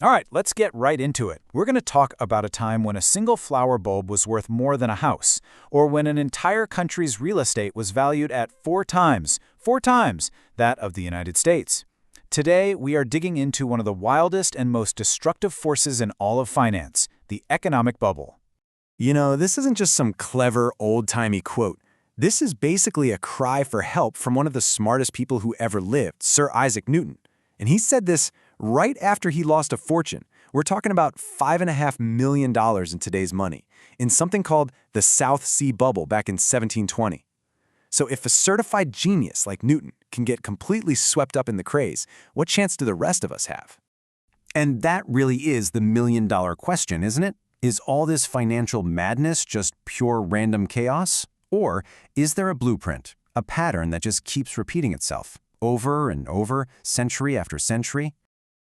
All right, let's get right into it. We're going to talk about a time when a single flower bulb was worth more than a house, or when an entire country's real estate was valued at four times that of the United States. Today, we are digging into one of the wildest and most destructive forces in all of finance, the economic bubble. You know, this isn't just some clever, old-timey quote. This is basically a cry for help from one of the smartest people who ever lived, Sir Isaac Newton. And he said this right after he lost a fortune. We're talking about $5.5 million in today's money, in something called the South Sea Bubble back in 1720. So if a certified genius like Newton can get completely swept up in the craze, what chance do the rest of us have? And that really is the million-dollar question, isn't it? Is all this financial madness just pure random chaos? Or is there a blueprint, a pattern that just keeps repeating itself, over and over, century after century?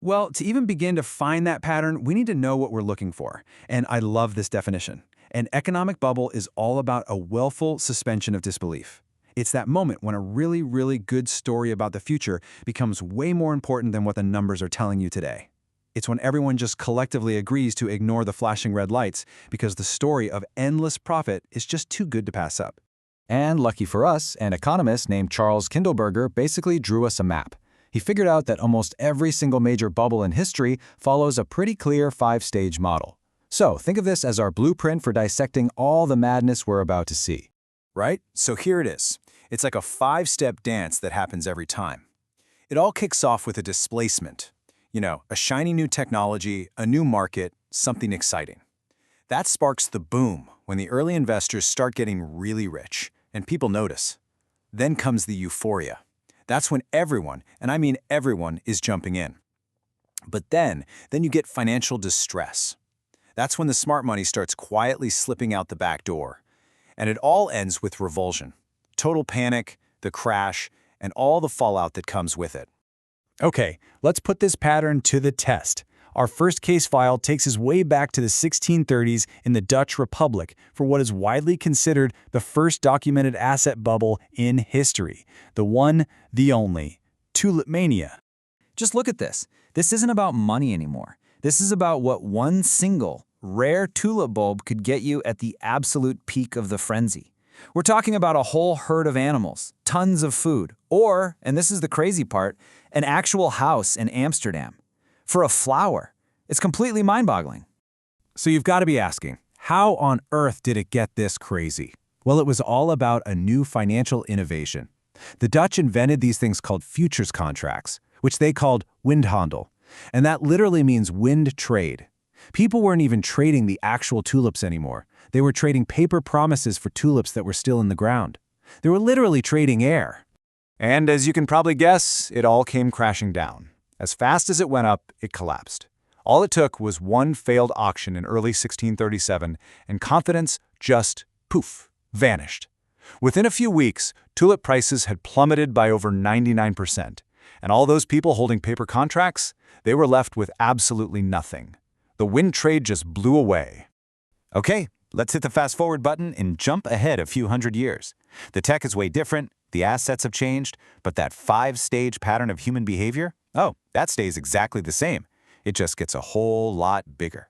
Well, to even begin to find that pattern, we need to know what we're looking for. And I love this definition. An economic bubble is all about a willful suspension of disbelief. It's that moment when a really, really good story about the future becomes way more important than what the numbers are telling you today. It's when everyone just collectively agrees to ignore the flashing red lights because the story of endless profit is just too good to pass up. And lucky for us, an economist named Charles Kindleberger basically drew us a map. He figured out that almost every single major bubble in history follows a pretty clear five-stage model. So think of this as our blueprint for dissecting all the madness we're about to see. Right? So here it is. It's like a five-step dance that happens every time. It all kicks off with a displacement. You know, a shiny new technology, a new market, something exciting. That sparks the boom when the early investors start getting really rich, and people notice. Then comes the euphoria. That's when everyone, and I mean everyone, is jumping in. But then you get financial distress. That's when the smart money starts quietly slipping out the back door. And it all ends with revulsion. Total panic, the crash, and all the fallout that comes with it. Okay, let's put this pattern to the test. Our first case file takes us way back to the 1630s in the Dutch Republic for what is widely considered the first documented asset bubble in history. The one, the only, Tulip Mania. Just look at this. This isn't about money anymore. This is about what one single, rare tulip bulb could get you at the absolute peak of the frenzy. We're talking about a whole herd of animals, tons of food, or, and this is the crazy part, an actual house in Amsterdam. For a flower, it's completely mind-boggling. So you've got to be asking, how on earth did it get this crazy? Well, it was all about a new financial innovation. The Dutch invented these things called futures contracts, which they called windhandel, and that literally means wind trade. People weren't even trading the actual tulips anymore. They were trading paper promises for tulips that were still in the ground. They were literally trading air. And as you can probably guess, it all came crashing down. As fast as it went up, it collapsed. All it took was one failed auction in early 1637, and confidence just, poof, vanished. Within a few weeks, tulip prices had plummeted by over 99%, and all those people holding paper contracts, they were left with absolutely nothing. The wind trade just blew away. Okay, let's hit the fast-forward button and jump ahead a few hundred years. The tech is way different, the assets have changed, but that five-stage pattern of human behavior, oh, that stays exactly the same. It just gets a whole lot bigger.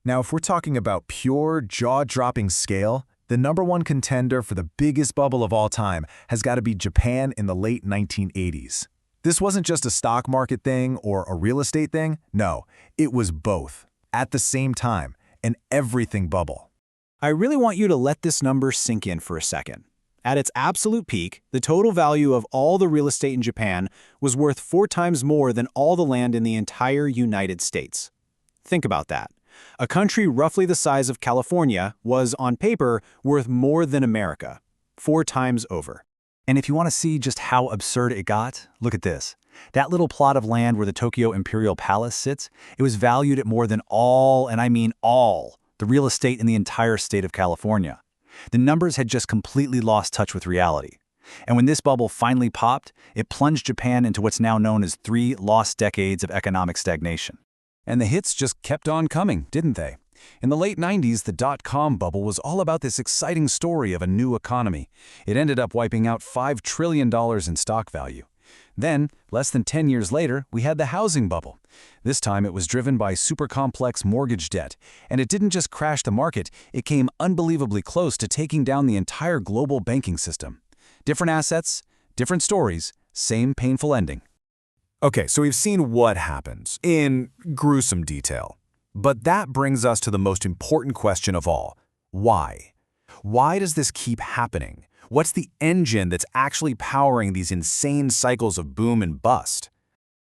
Now, if we're talking about pure, jaw-dropping scale, the number one contender for the biggest bubble of all time has got to be Japan in the late 1980s. This wasn't just a stock market thing or a real estate thing. No, it was both. At the same time, an everything bubble. I really want you to let this number sink in for a second. At its absolute peak, the total value of all the real estate in Japan was worth 4 times more than all the land in the entire United States. Think about that. A country roughly the size of California was, on paper, worth more than America, 4 times over. And if you want to see just how absurd it got, look at this. That little plot of land where the Tokyo Imperial Palace sits, it was valued at more than all, and I mean all, the real estate in the entire state of California. The numbers had just completely lost touch with reality. And when this bubble finally popped, it plunged Japan into what's now known as 3 lost decades of economic stagnation. And the hits just kept on coming, didn't they? In the late 90s, the dot-com bubble was all about this exciting story of a new economy. It ended up wiping out $5 trillion in stock value. Then, less than 10 years later, we had the housing bubble. This time it was driven by super complex mortgage debt, and it didn't just crash the market, it came unbelievably close to taking down the entire global banking system. Different assets, different stories, same painful ending. Okay, so we've seen what happens in gruesome detail. But that brings us to the most important question of all. Why? Why does this keep happening? What's the engine that's actually powering these insane cycles of boom and bust?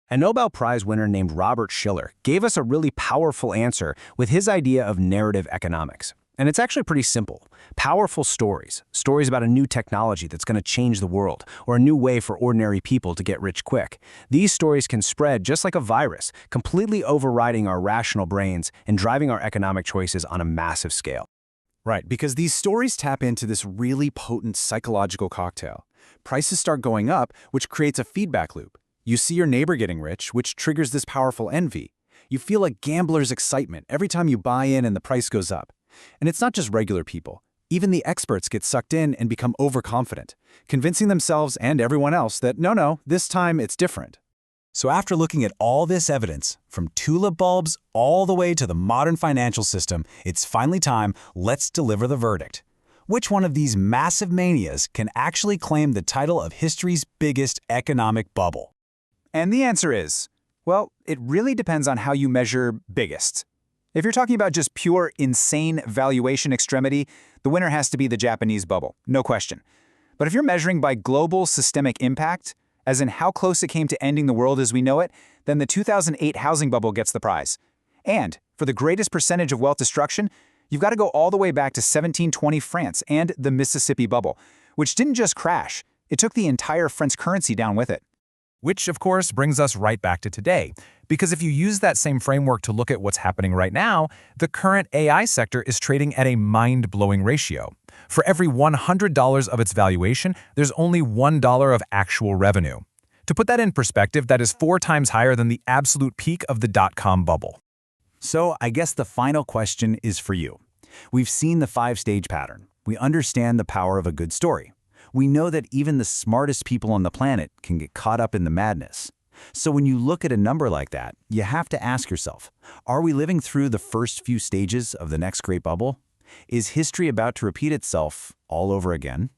A Nobel Prize winner named Robert Shiller gave us a really powerful answer with his idea of narrative economics. And it's actually pretty simple. Powerful stories. Stories about a new technology that's going to change the world, or a new way for ordinary people to get rich quick. These stories can spread just like a virus, completely overriding our rational brains and driving our economic choices on a massive scale. Right, because these stories tap into this really potent psychological cocktail. Prices start going up, which creates a feedback loop. You see your neighbor getting rich, which triggers this powerful envy. You feel a gambler's excitement every time you buy in and the price goes up. And it's not just regular people. Even the experts get sucked in and become overconfident, convincing themselves and everyone else that no, this time it's different. So after looking at all this evidence, from tulip bulbs all the way to the modern financial system, it's finally time, let's deliver the verdict. Which one of these massive manias can actually claim the title of history's biggest economic bubble? And the answer is, well, it really depends on how you measure biggest. If you're talking about just pure insane valuation extremity, the winner has to be the Japanese bubble, no question. But if you're measuring by global systemic impact, as in how close it came to ending the world as we know it, then the 2008 housing bubble gets the prize. And for the greatest percentage of wealth destruction, you've got to go all the way back to 1720 France and the Mississippi bubble, which didn't just crash, it took the entire French currency down with it. Which, of course, brings us right back to today. Because if you use that same framework to look at what's happening right now, the current AI sector is trading at a mind-blowing ratio. For every $100 of its valuation, there's only $1 of actual revenue. To put that in perspective, that is 4 times higher than the absolute peak of the dot-com bubble. So I guess the final question is for you. We've seen the 5-stage pattern. We understand the power of a good story. We know that even the smartest people on the planet can get caught up in the madness. So when you look at a number like that, you have to ask yourself, are we living through the first few stages of the next great bubble? Is history about to repeat itself all over again?